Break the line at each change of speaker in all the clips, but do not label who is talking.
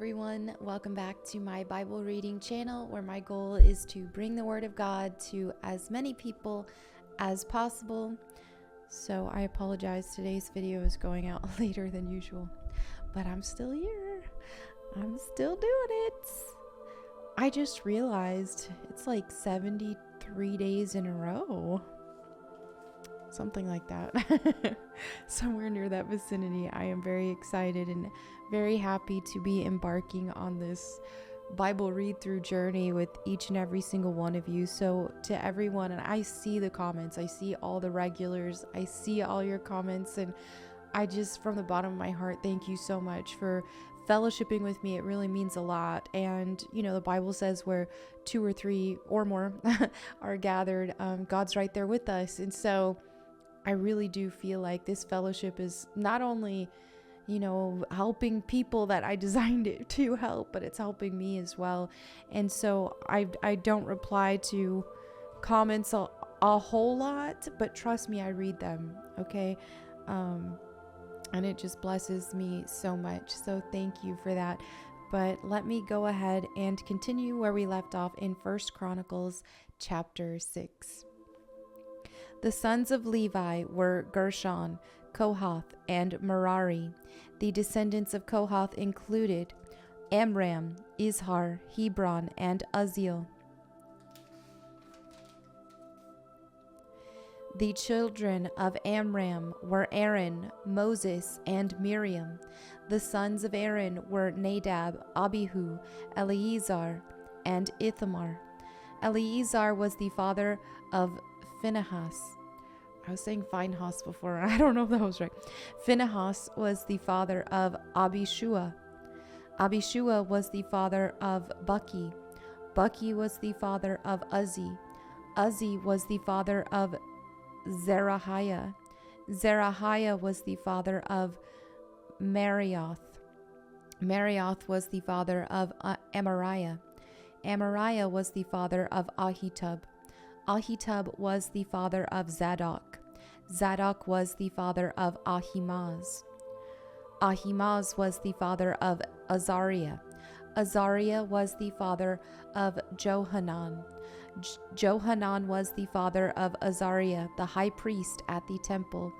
everyone. Welcome back to my Bible reading channel, where my goal is to bring the Word of God to as many people as possible. So I apologize, today's video is going out later than usual, but I'm still here. I'm still doing it. I just realized it's like 73 days in a row. Something like that. Somewhere near that vicinity. I am very excited and very happy to be embarking on this Bible read through journey with each and every single one of you. So to everyone, and I see the comments, I see all the regulars, I see all your comments, and I just, from the bottom of my heart, thank you so much for fellowshipping with me. It really means a lot. And you know, the Bible says where 2 or 3 or more are gathered, God's right there with us. And so I really do feel like this fellowship is not only, you know, helping people that I designed it to help, but it's helping me as well. And so I don't reply to comments a whole lot, but trust me, I read them. Okay. And it just blesses me so much. So thank you for that. But let me go ahead and continue where we left off in 1 Chronicles chapter 6. The sons of Levi were Gershon, Kohath, and Merari. The descendants of Kohath included Amram, Izhar, Hebron, and Uzziel. The children of Amram were Aaron, Moses, and Miriam. The sons of Aaron were Nadab, Abihu, Eleazar, and Ithamar. Eleazar was the father of Phinehas. I was saying Phinehas before. I don't know if that was right. Phinehas was the father of Abishua. Abishua was the father of Buki. Buki was the father of Uzzi. Uzzi was the father of Zerahiah. Zerahiah was the father of Marioth. Marioth was the father of Amariah. Amariah was the father of Ahitub. Ahitub was the father of Zadok. Zadok was the father of Ahimaaz. Ahimaaz was the father of Azariah. Azariah was the father of Johanan. Johanan was the father of Azariah, the high priest at the temple,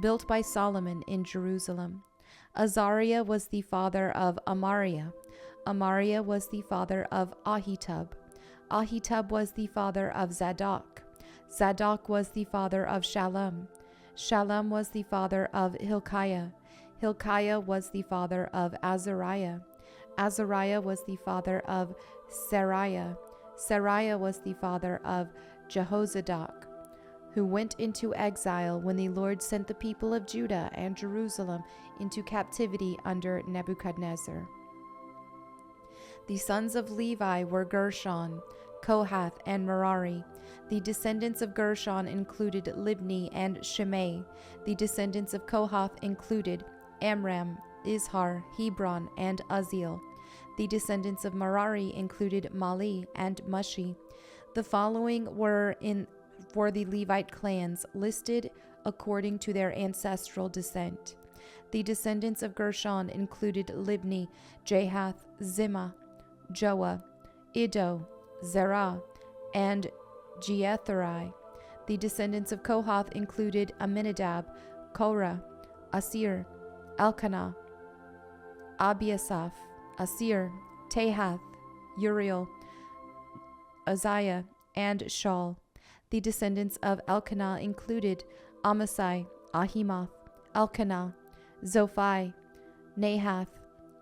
built by Solomon in Jerusalem. Azariah was the father of Amariah. Amariah was the father of Ahitub. Ahitub was the father of Zadok. Zadok was the father of Shallum. Shallum was the father of Hilkiah. Hilkiah was the father of Azariah. Azariah was the father of Seraiah. Seraiah was the father of Jehozadak, who went into exile when the Lord sent the people of Judah and Jerusalem into captivity under Nebuchadnezzar. The sons of Levi were Gershon, Kohath, and Merari. The descendants of Gershon included Libni and Shimei. The descendants of Kohath included Amram, Izhar, Hebron, and Uzziel. The descendants of Merari included Mali and Mushi. The following were for the Levite clans, listed according to their ancestral descent. The descendants of Gershon included Libni, Jahath, Zimmah, Joah, Iddo, Zerah, and Jeatherai. The descendants of Kohath included Aminadab, Korah, Asir, Elkanah, Abiasaph, Asir, Tahath, Uriel, Uzziah, and Shaul. The descendants of Elkanah included Amasai, Ahimath, Elkanah, Zophai, Nahath,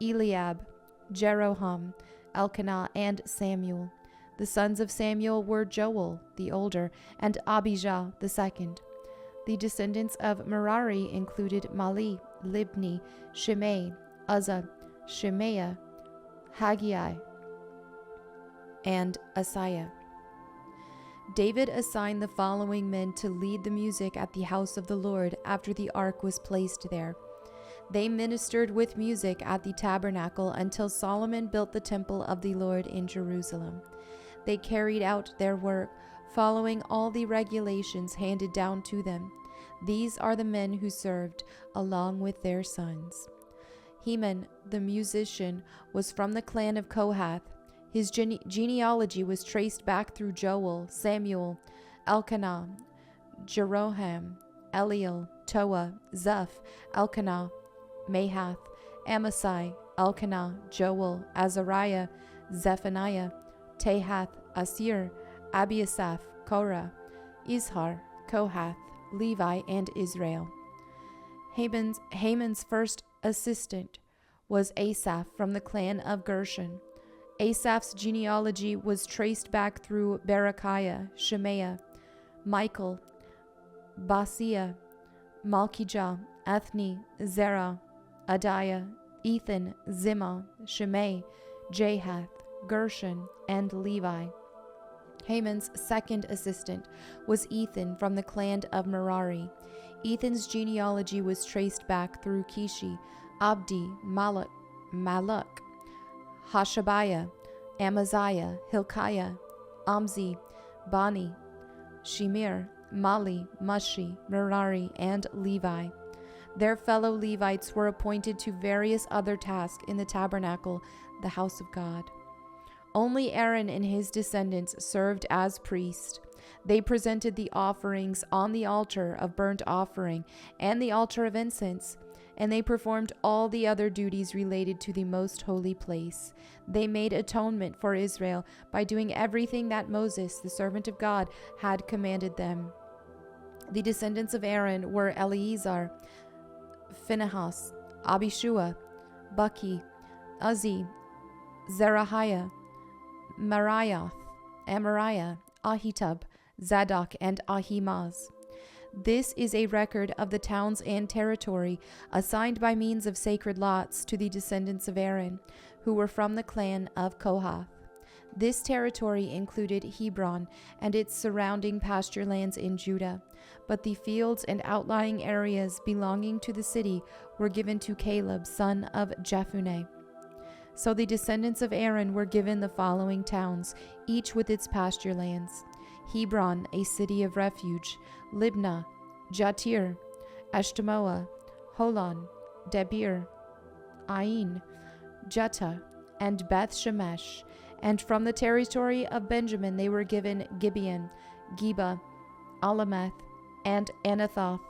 Eliab, Jeroham, Elkanah, and Samuel. The sons of Samuel were Joel, the older, and Abijah, the second. The descendants of Merari included Mali, Libni, Shimei, Uzzah, Shemaiah, Haggai, and Asaiah. David assigned the following men to lead the music at the house of the Lord after the ark was placed there. They ministered with music at the tabernacle until Solomon built the temple of the Lord in Jerusalem. They carried out their work, following all the regulations handed down to them. These are the men who served, along with their sons: Heman, the musician, was from the clan of Kohath. His genealogy was traced back through Joel, Samuel, Elkanah, Jeroham, Eliel, Toa, Zeph, Elkanah, Mahath, Amasai, Elkanah, Joel, Azariah, Zephaniah, Tahath, Asir, Abiasaph, Korah, Izhar, Kohath, Levi, and Israel. Haman's first assistant was Asaph from the clan of Gershon. Asaph's genealogy was traced back through Berechiah, Shemaiah, Michael, Baaseiah, Malchijah, Ethni, Zerah, Adiah, Ethan, Zimmah, Shimei, Jahath, Gershon, and Levi. Haman's second assistant was Ethan from the clan of Merari. Ethan's genealogy was traced back through Kishi, Abdi, Maluk, Hashabiah, Amaziah, Hilkiah, Amzi, Bani, Shemir, Mali, Mushi, Merari, and Levi. Their fellow Levites were appointed to various other tasks in the tabernacle, the house of God. Only Aaron and his descendants served as priests. They presented the offerings on the altar of burnt offering and the altar of incense, and they performed all the other duties related to the most holy place. They made atonement for Israel by doing everything that Moses, the servant of God, had commanded them. The descendants of Aaron were Eleazar, Phinehas, Abishua, Buki, Uzzi, Zerahiah, Amariah, Ahitub, Zadok, and Ahimaaz. This is a record of the towns and territory assigned by means of sacred lots to the descendants of Aaron, who were from the clan of Kohath. This territory included Hebron and its surrounding pasture lands in Judah, but the fields and outlying areas belonging to the city were given to Caleb, son of Jephunneh. So the descendants of Aaron were given the following towns, each with its pasture lands: Hebron, a city of refuge; Libnah, Jatir, Eshtemoa, Holon, Debir, Ain, Jetta, and Beth Shemesh. And from the territory of Benjamin they were given Gibeon, Geba, Alameth, and Anathoth,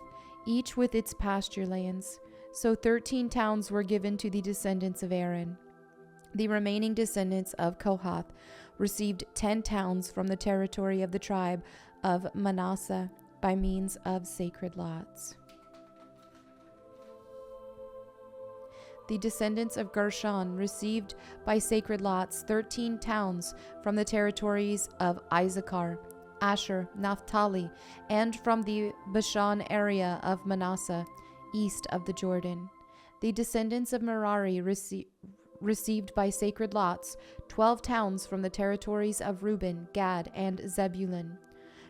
each with its pasture lands. So 13 towns were given to the descendants of Aaron. The remaining descendants of Kohath received 10 towns from the territory of the tribe of Manasseh by means of sacred lots. The descendants of Gershon received by sacred lots 13 towns from the territories of Issachar, Asher, Naphtali, and from the Bashan area of Manasseh, east of the Jordan. The descendants of Merari received by sacred lots 12 towns from the territories of Reuben, Gad, and Zebulun.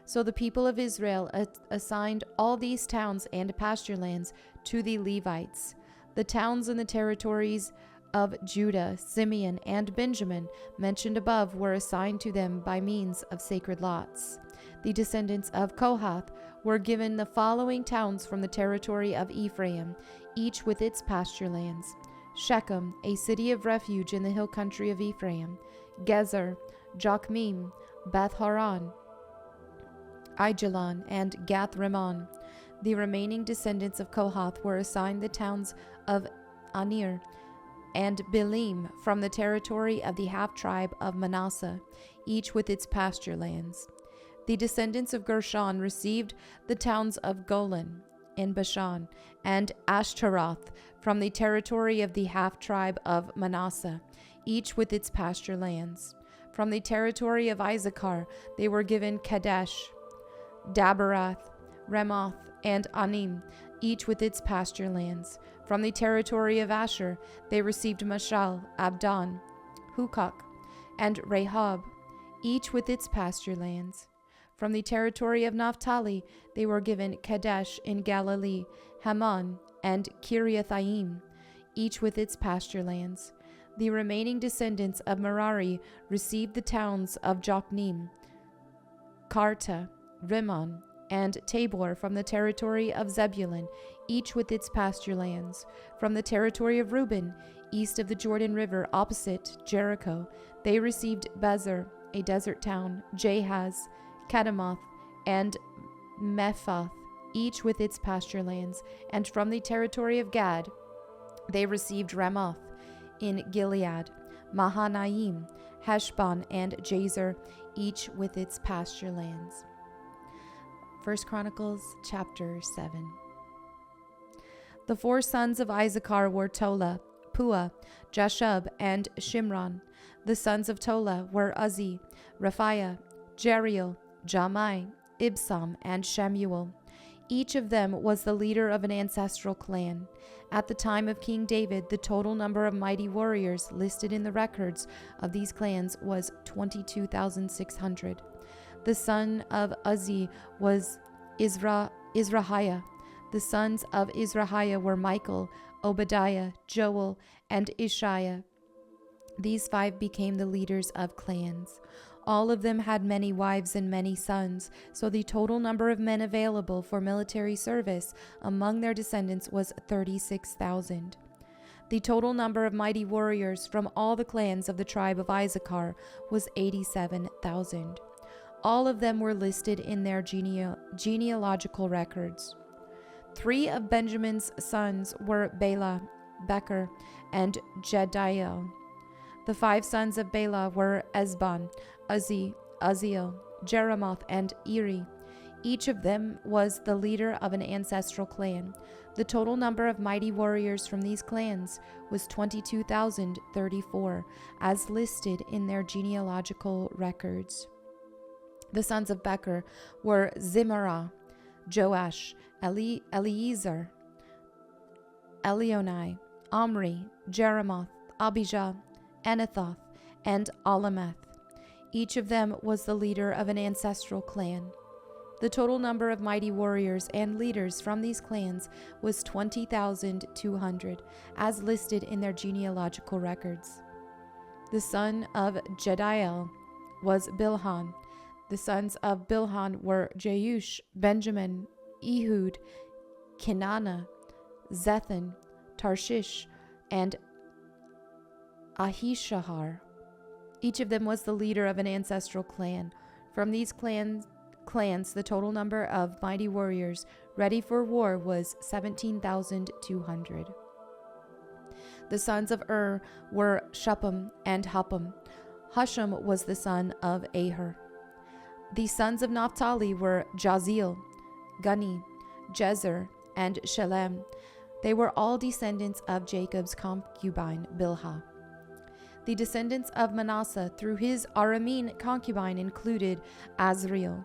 So the people of Israel assigned all these towns and pasture lands to the Levites. The towns and the territories of Judah, Simeon, and Benjamin mentioned above were assigned to them by means of sacred lots. The descendants of Kohath were given the following towns from the territory of Ephraim, each with its pasture lands: Shechem, a city of refuge in the hill country of Ephraim; Gezer, Jokmeam, Beth Horon, Aijalon, and Gath Rimmon. The remaining descendants of Kohath were assigned the towns of Anir and Bilim from the territory of the half-tribe of Manasseh, each with its pasture lands. The descendants of Gershon received the towns of Golan in Bashan and Ashtaroth from the territory of the half-tribe of Manasseh, each with its pasture lands. From the territory of Issachar they were given Kadesh, Daberath, Ramoth, and Anim, each with its pasture lands. From the territory of Asher they received Mashal, Abdon, Hukok, and Rehob, each with its pasture lands. From the territory of Naphtali they were given Kadesh in Galilee, Hammon, and Kiriathaim, each with its pasture lands. The remaining descendants of Merari received the towns of Jokneam, Karta, Rimmon, and Tabor from the territory of Zebulun, each with its pasture lands. From the territory of Reuben, east of the Jordan River, opposite Jericho, they received Bezer, a desert town, Jahaz, Kedemoth, and Mephath, each with its pasture lands. And from the territory of Gad, they received Ramoth in Gilead, Mahanaim, Heshbon, and Jazer, each with its pasture lands. 1 Chronicles chapter 7. The four sons of Issachar were Tola, Puah, Jashub, and Shimron. The sons of Tola were Uzzi, Raphiah, Jeriel, Jamai, Ibsam, and Shemuel. Each of them was the leader of an ancestral clan. At the time of King David, the total number of mighty warriors listed in the records of these clans was 22,600. The son of Uzzi was Izrahiah. The sons of Izrahiah were Michael, Obadiah, Joel, and Ishiah. These five became the leaders of clans. All of them had many wives and many sons, so the total number of men available for military service among their descendants was 36,000. The total number of mighty warriors from all the clans of the tribe of Issachar was 87,000. All of them were listed in their genealogical records. 3 of Benjamin's sons were Bela, Becher, and Jediel. The 5 sons of Bela were Ezbon, Uzzi, Uzziel, Jeremoth, and Eri. Each of them was the leader of an ancestral clan. The total number of mighty warriors from these clans was 22,034, as listed in their genealogical records. The sons of Becher were Zimmerah, Joash, Eliezer, Elionai, Omri, Jeremoth, Abijah, Anathoth, and Alameth. Each of them was the leader of an ancestral clan. The total number of mighty warriors and leaders from these clans was 20,200, as listed in their genealogical records. The son of Jediel was Bilhan. The sons of Bilhan were Jeush, Benjamin, Ehud, Kenana, Zethan, Tarshish, and Ahishahar. Each of them was the leader of an ancestral clan. From these clans, the total number of mighty warriors ready for war was 17,200. The sons of were Shuppim and Huppim. Husham was the son of Aher. The sons of Naphtali were Jaziel, Guni, Jezer, and Shalem. They were all descendants of Jacob's concubine Bilhah. The descendants of Manasseh through his Aramean concubine included Azriel.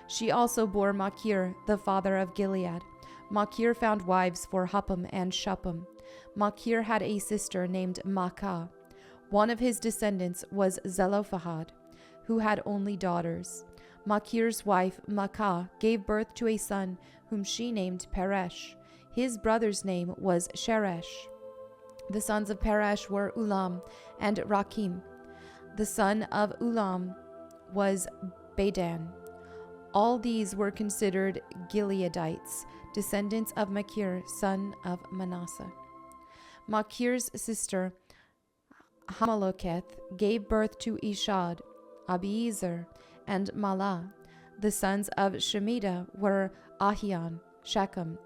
She also bore Machir, the father of Gilead. Machir found wives for Huppim and Shuppim. Machir had a sister named Maacah. One of his descendants was Zelophehad, who had only daughters. Machir's wife, Maacah, gave birth to a son whom she named Peresh. His brother's name was Sheresh. The sons of Peresh were Ulam and Rakim. The son of Ulam was Bedan. All these were considered Gileadites, descendants of Machir, son of Manasseh. Machir's sister, Hamaloketh, gave birth to Ishad, Abiezer, and Malah. The sons of Shemida were Ahian, Shechem,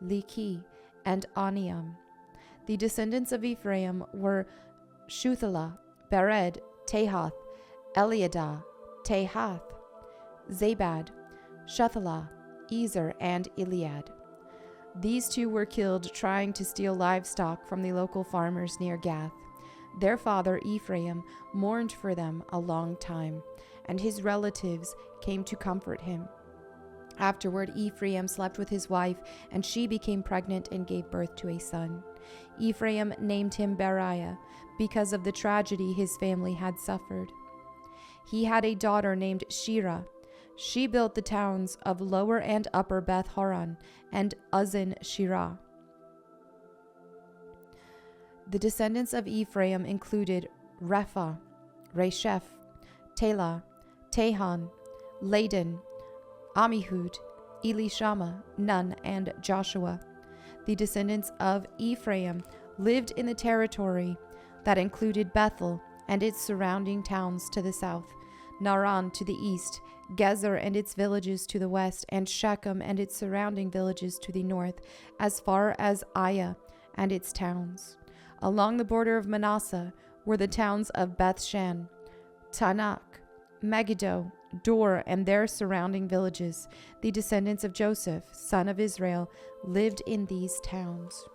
Leki, and Aniam. The descendants of Ephraim were Shuthelah, Bered, Tahath, Eliadah, Tahath, Zabad, Shuthelah, Ezer, and Eliad. These 2 were killed trying to steal livestock from the local farmers near Gath. Their father Ephraim mourned for them a long time, and his relatives came to comfort him. Afterward, Ephraim slept with his wife, and she became pregnant and gave birth to a son. Ephraim named him Beriah because of the tragedy his family had suffered. He had a daughter named Shira. She built the towns of Lower and Upper Beth Horon and Uzzen Shirah. The descendants of Ephraim included Repha, Resheph, Telah, Tahan, Ladan, Amihud, Elishama, Nun, and Joshua. The descendants of Ephraim lived in the territory that included Bethel and its surrounding towns to the south, Naran to the east, Gezer and its villages to the west, and Shechem and its surrounding villages to the north, as far as Aiah and its towns. Along the border of Manasseh were the towns of Bethshan, Tanakh, Megiddo, Dor, and their surrounding villages. The descendants of Joseph, son of Israel, lived in these towns.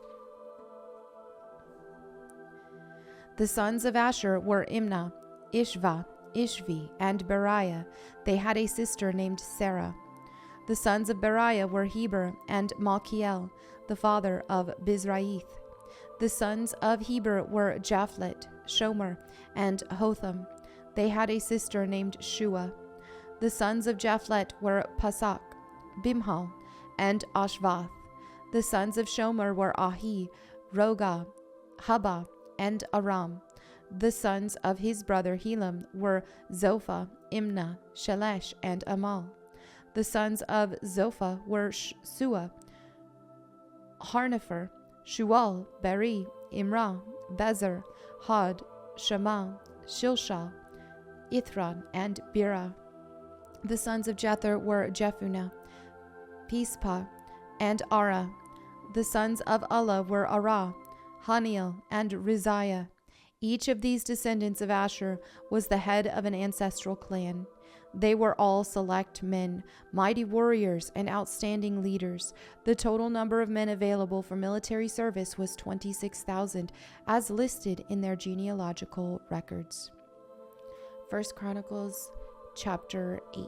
The sons of Asher were Imnah, Ishva, Ishvi, and Beriah. They had a sister named Sarah. The sons of Beriah were Heber and Malchiel, the father of Bizraith. The sons of Heber were Japhlet, Shomer, and Hotham. They had a sister named Shua. The sons of Japhlet were Pasak, Bimhal, and Ashvath. The sons of Shomer were Ahi, Roga, Haba, and Aram. The sons of his brother Helam were Zophah, Imnah, Shelesh, and Amal. The sons of Zophah were Sua, Harnepher, Shual, Beri, Imrah, Bezer, Had, Shema, Shilshal, Ithran, and Bira. The sons of Jether were Jephunneh, Pispa, and Ara. The sons of Allah were Arah, Haniel, and Riziah. Each of these descendants of Asher was the head of an ancestral clan. They were all select men, mighty warriors, and outstanding leaders. The total number of men available for military service was 26,000, as listed in their genealogical records. 1 Chronicles chapter 8.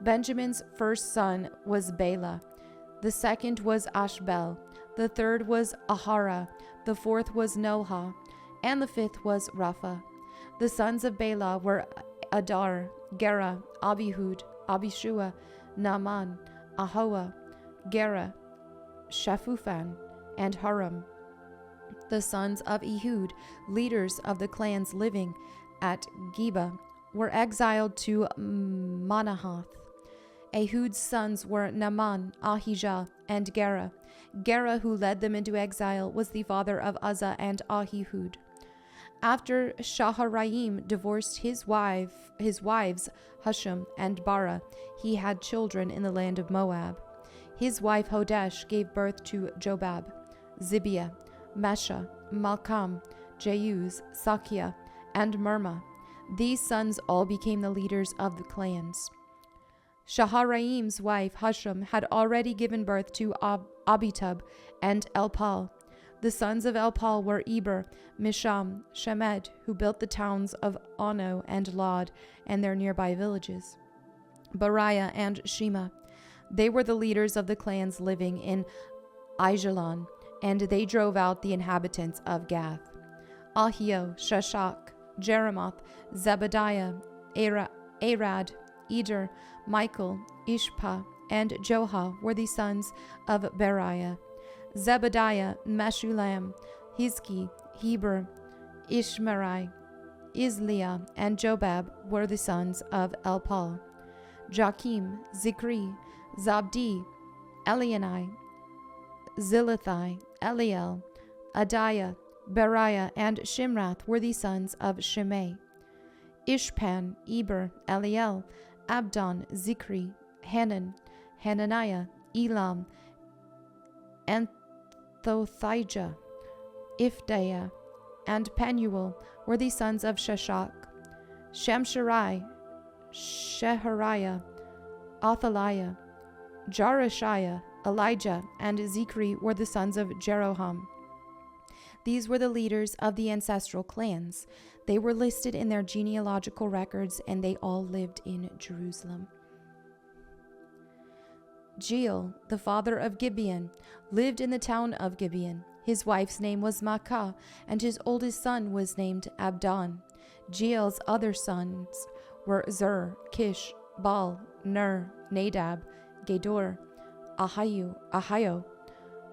Benjamin's first son was Bela. The second was Ashbel. The third was Ahara. The fourth was Noha. And the fifth was Rapha. The sons of Bela were Adar, Gera, Abihud, Abishua, Naaman, Ahoa, Gera, Shaphupan, and Haram. The sons of Ehud, leaders of the clans living at Geba, were exiled to Manahath. Ehud's sons were Naaman, Ahijah, and Gera. Gera, who led them into exile, was the father of Uzzah and Ahihud. After Shaharaim divorced his wives Husham and Bara, he had children in the land of Moab. His wife Hodesh gave birth to Jobab, Zibiah, Mesha, Malcham, Jeuz, Sakia, and Mirma. These sons all became the leaders of the clans. Shaharaim's wife Husham had already given birth to Abitub and Elpal. The sons of Elpal were Eber, Misham, Shemed, who built the towns of Ono and Lod and their nearby villages, Beriah and Shema. They were the leaders of the clans living in Aijalon, and they drove out the inhabitants of Gath. Ahio, Shashak, Jeremoth, Zebediah, Arad, Eder, Michael, Ishpa, and Joha were the sons of Beriah. Zebediah, Meshulam, Hizki, Heber, Ishmerai, Isliah, and Jobab were the sons of Elpal. Joachim, Zikri, Zabdi, Elianai, Zilithai, Eliel, Adiah, Beriah, and Shimrath were the sons of Shimei. Ishpan, Eber, Eliel, Abdon, Zikri, Hanan, Hananiah, Elam, Anthothijah, Ifdaiah, and Penuel were the sons of Sheshach. Shamsharai, Shehariah, Athaliah, Jarishiah, Elijah, and Zikri were the sons of Jeroham. These were the leaders of the ancestral clans. They were listed in their genealogical records, and they all lived in Jerusalem. Jeiel, the father of Gibeon, lived in the town of Gibeon. His wife's name was Maacah, and his oldest son was named Abdon. Jeiel's other sons were Zur, Kish, Baal, Ner, Nadab, Gedor, Ahio,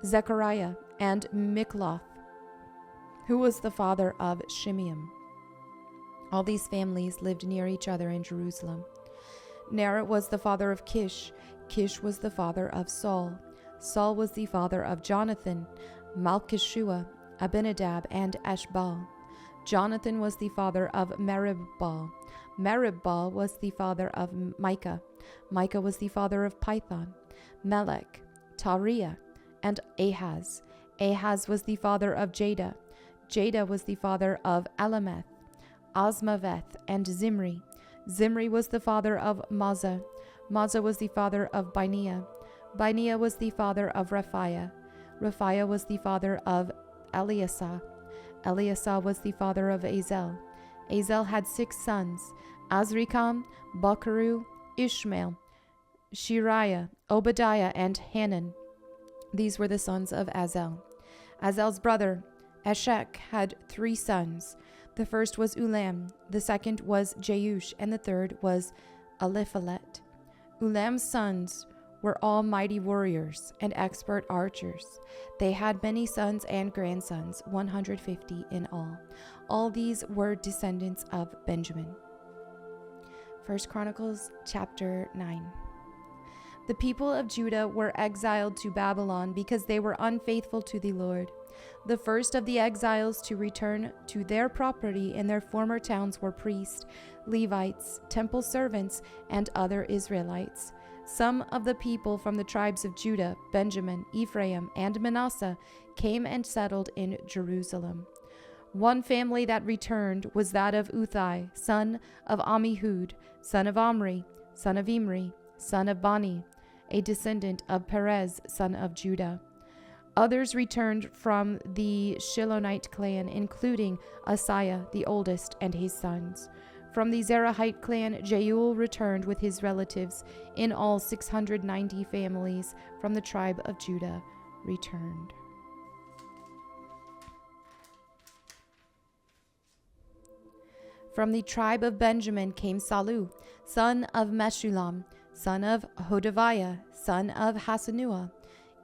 Zechariah, and Mikloth, who was the father of Shimeam. All these families lived near each other in Jerusalem. Ner was the father of Kish. Kish was the father of Saul. Saul was the father of Jonathan, Malchishua, Abinadab, and Eshbaal. Jonathan was the father of Merib-baal. Merib-baal was the father of Micah. Micah was the father of Pithon, Melech, Tariah, and Ahaz. Ahaz was the father of Jada. Jada was the father of Alameth, Asmaveth, and Zimri. Zimri was the father of Mazzah. Mazzah was the father of Bineah. Bineah was the father of Raphiah. Raphiah was the father of Eliasah. Eliasah was the father of Azel. Azel had 6 sons: Azrikam, Bacharu, Ishmael, Shiriah, Obadiah, and Hanan. These were the sons of Azel. Azel's brother Eshek had 3 sons. The first was Ulam, the second was Jeush, and the third was Eliphalet. Ulam's sons were all mighty warriors and expert archers. They had many sons and grandsons, 150 in all. All these were descendants of Benjamin. 1 Chronicles chapter 9. The people of Judah were exiled to Babylon because they were unfaithful to the Lord. The first of the exiles to return to their property in their former towns were priests, Levites, temple servants, and other Israelites. Some of the people from the tribes of Judah, Benjamin, Ephraim, and Manasseh came and settled in Jerusalem. One family that returned was that of Uthai, son of Ammihud, son of Omri, son of Imri, son of Bani, a descendant of Perez, son of Judah. Others returned from the Shilonite clan, including Asaiah, the oldest, and his sons. From the Zerahite clan, Jeuel returned with his relatives. In all, 690 families from the tribe of Judah returned. From the tribe of Benjamin came Salu, son of Meshullam, son of Hodaviah, son of Hasanua,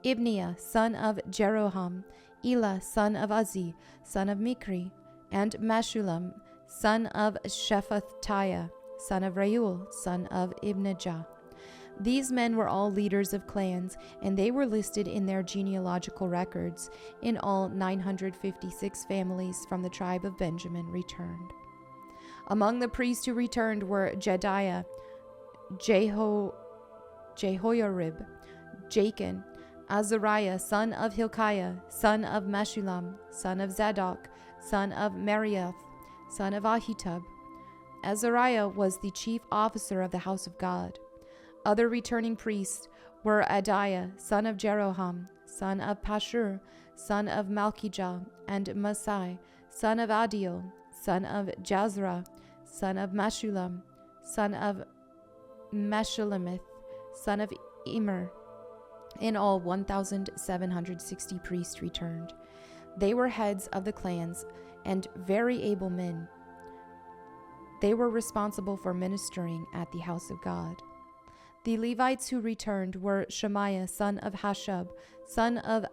Ibniah, son of Jeroham, Elah, son of Uzzi, son of Mikri, and Meshullam, son of Shephatiah, son of Reuel, son of Ibnijah. These men were all leaders of clans, and they were listed in their genealogical records. In all, 956 families from the tribe of Benjamin returned. Among the priests who returned were Jediah, Jehoiarib, Jachin, Azariah, son of Hilkiah, son of Meshullam, son of Zadok, son of Meriath, son of Ahitub. Azariah was the chief officer of the house of God. Other returning priests were Adiah, son of Jeroham, son of Pashur, son of Malchijah, and Masai, son of Adiel, son of Jazra, son of Meshullam, son of Meshulamith, son of Immer. In all, 1,760 priests returned. They were heads of the clans and very able men. They were responsible for ministering at the house of God. The Levites who returned were Shemaiah, son of Hashub, son of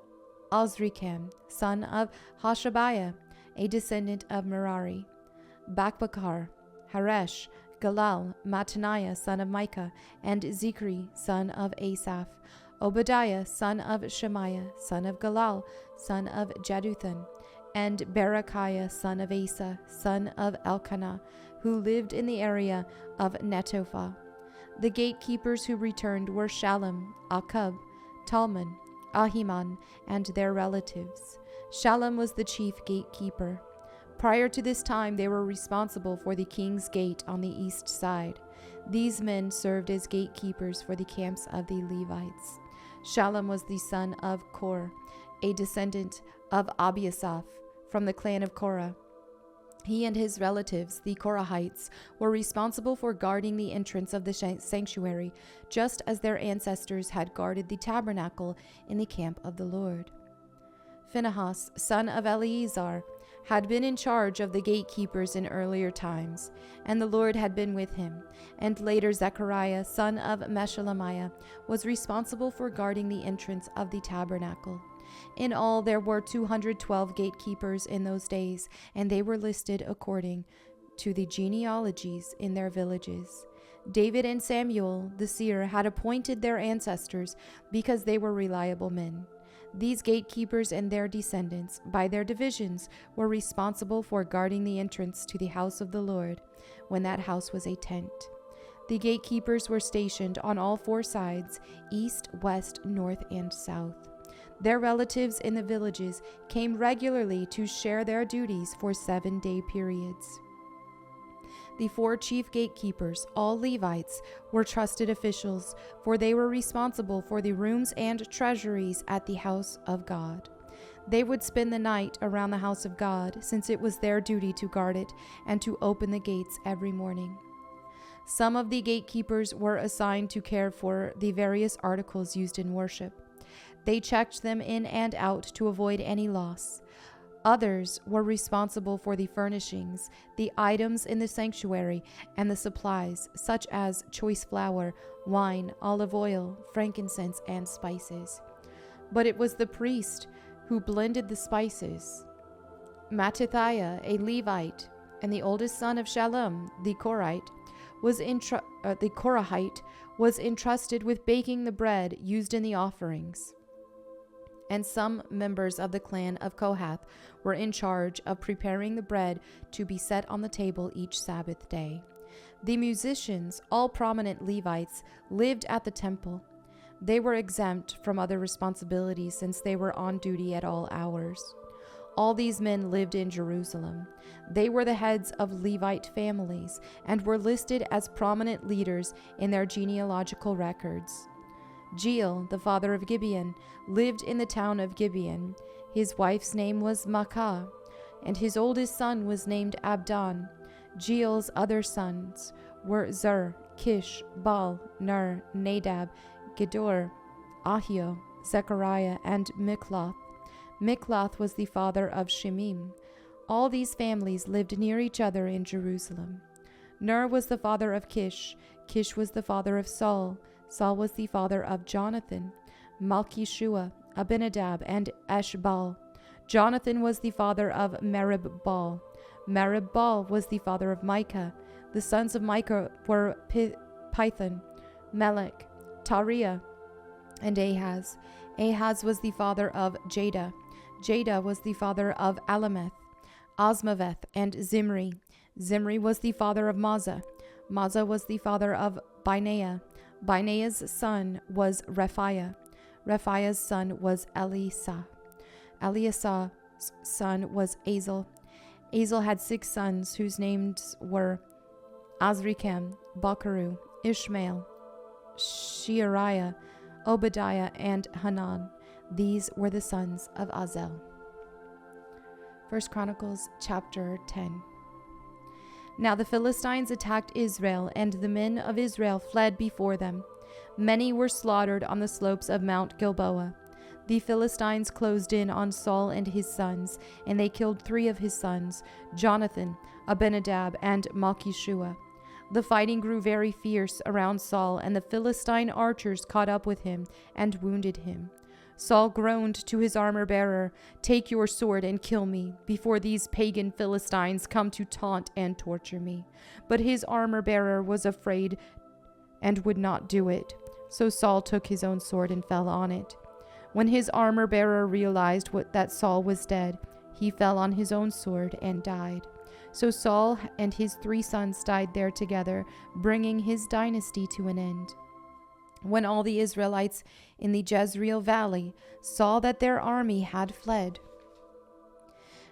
Azrikam, son of Hashabiah, a descendant of Merari, Bakbakar, Haresh, Galal, Mattaniah, son of Micah, and Zikri, son of Asaph, Obadiah, son of Shemaiah, son of Galal, son of Jeduthun, and Berechiah, son of Asa, son of Elkanah, who lived in the area of Netophah. The gatekeepers who returned were Shallum, Akub, Talmon, Ahiman, and their relatives. Shallum was the chief gatekeeper. Prior to this time, they were responsible for the king's gate on the east side. These men served as gatekeepers for the camps of the Levites. Shallum was the son of Kor, a descendant of Abiasaph from the clan of Korah. He and his relatives, the Korahites, were responsible for guarding the entrance of the sanctuary, just as their ancestors had guarded the tabernacle in the camp of the Lord. Phinehas, son of Eleazar, had been in charge of the gatekeepers in earlier times, and the Lord had been with him. And later Zechariah, son of Meshelemiah, was responsible for guarding the entrance of the tabernacle. In all, there were 212 gatekeepers in those days, and they were listed according to the genealogies in their villages. David and Samuel, the seer, had appointed their ancestors because they were reliable men. These gatekeepers and their descendants, by their divisions, were responsible for guarding the entrance to the house of the Lord, when that house was a tent. The gatekeepers were stationed on all four sides, east, west, north, and south. Their relatives in the villages came regularly to share their duties for 7-day periods. The 4 chief gatekeepers, all Levites, were trusted officials, for they were responsible for the rooms and treasuries at the house of God. They would spend the night around the house of God, since it was their duty to guard it and to open the gates every morning. Some of the gatekeepers were assigned to care for the various articles used in worship. They checked them in and out to avoid any loss. Others were responsible for the furnishings, the items in the sanctuary, and the supplies, such as choice flour, wine, olive oil, frankincense, and spices. But it was the priest who blended the spices. Mattithiah, a Levite, and the oldest son of Shallum, the Korahite, was entrusted with baking the bread used in the offerings. And some members of the clan of Kohath were in charge of preparing the bread to be set on the table each Sabbath day. The musicians, all prominent Levites, lived at the temple. They were exempt from other responsibilities since they were on duty at all hours. All these men lived in Jerusalem. They were the heads of Levite families and were listed as prominent leaders in their genealogical records. Jeiel, the father of Gibeon, lived in the town of Gibeon. His wife's name was Maacah, and his oldest son was named Abdon. Jeel's other sons were Zur, Kish, Baal, Ner, Nadab, Gedor, Ahio, Zechariah, and Mikloth. Mikloth was the father of Shemim. All these families lived near each other in Jerusalem. Ner was the father of Kish. Kish was the father of Saul. Saul was the father of Jonathan, Malchishua, Abinadab, and Eshbaal. Jonathan was the father of Merib-Baal. Merib-Baal was the father of Micah. The sons of Micah were Pithon, Melech, Tariah, and Ahaz. Ahaz was the father of Jada. Jada was the father of Alameth, Osmaveth, and Zimri. Zimri was the father of Mazzah. Mazzah was the father of Binea. Binea's son was Rephaiah. Rephaiah's son was Elisah. Eliasah's son was Azel. Azel had 6 sons whose names were Azrikam, Bacharu, Ishmael, Sheariah, Obadiah, and Hanan. These were the sons of Azel. 1 Chronicles chapter 10. Now the Philistines attacked Israel, and the men of Israel fled before them. Many were slaughtered on the slopes of Mount Gilboa. The Philistines closed in on Saul and his sons, and they killed 3 of his sons, Jonathan, Abinadab, and Malchishua. The fighting grew very fierce around Saul, and the Philistine archers caught up with him and wounded him. Saul groaned to his armor-bearer, "Take your sword and kill me, before these pagan Philistines come to taunt and torture me." But his armor-bearer was afraid and would not do it. So Saul took his own sword and fell on it. When his armor-bearer realized that Saul was dead, he fell on his own sword and died. So Saul and his 3 sons died there together, bringing his dynasty to an end. When all the Israelites in the Jezreel valley saw that their army had fled,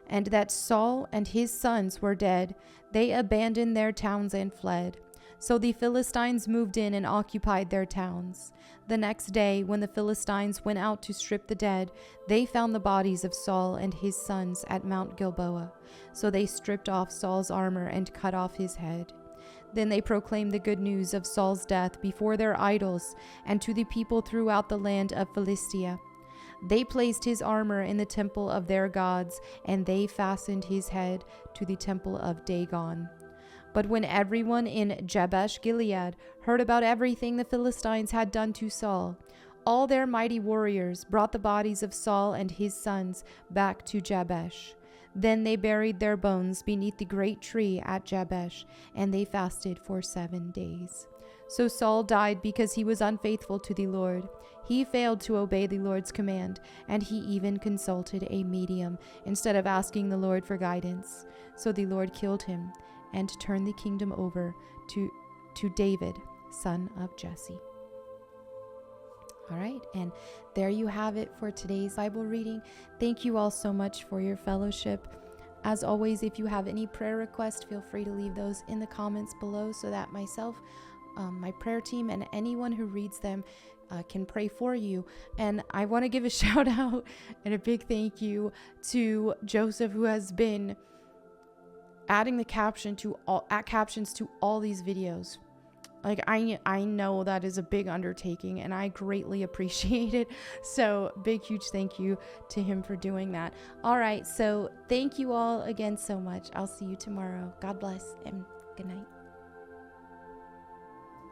and that Saul and his sons were dead, they abandoned their towns and fled. So the Philistines moved in and occupied their towns. The next day, when the Philistines went out to strip the dead, they found the bodies of Saul and his sons at Mount Gilboa. So they stripped off Saul's armor and cut off his head. Then they proclaimed the good news of Saul's death before their idols and to the people throughout the land of Philistia. They placed his armor in the temple of their gods, and they fastened his head to the temple of Dagon. But when everyone in Jabesh Gilead heard about everything the Philistines had done to Saul, all their mighty warriors brought the bodies of Saul and his sons back to Jabesh. Then they buried their bones beneath the great tree at Jabesh, and they fasted for 7 days. So Saul died because he was unfaithful to the Lord. He failed to obey the Lord's command, and he even consulted a medium instead of asking the Lord for guidance. So the Lord killed him and turned the kingdom over to David, son of Jesse. All right, and there you have it for today's Bible reading. Thank you all so much for your fellowship. As always, if you have any prayer requests, feel free to leave those in the comments below so that myself, my prayer team, and anyone who reads them can pray for you. And I want to give a shout out and a big thank you to Joseph, who has been adding the captions to all these videos. Like, I know that is a big undertaking, and I greatly appreciate it. So big, huge thank you to him for doing that. All right, so thank you all again so much. I'll see you tomorrow. God bless and good night.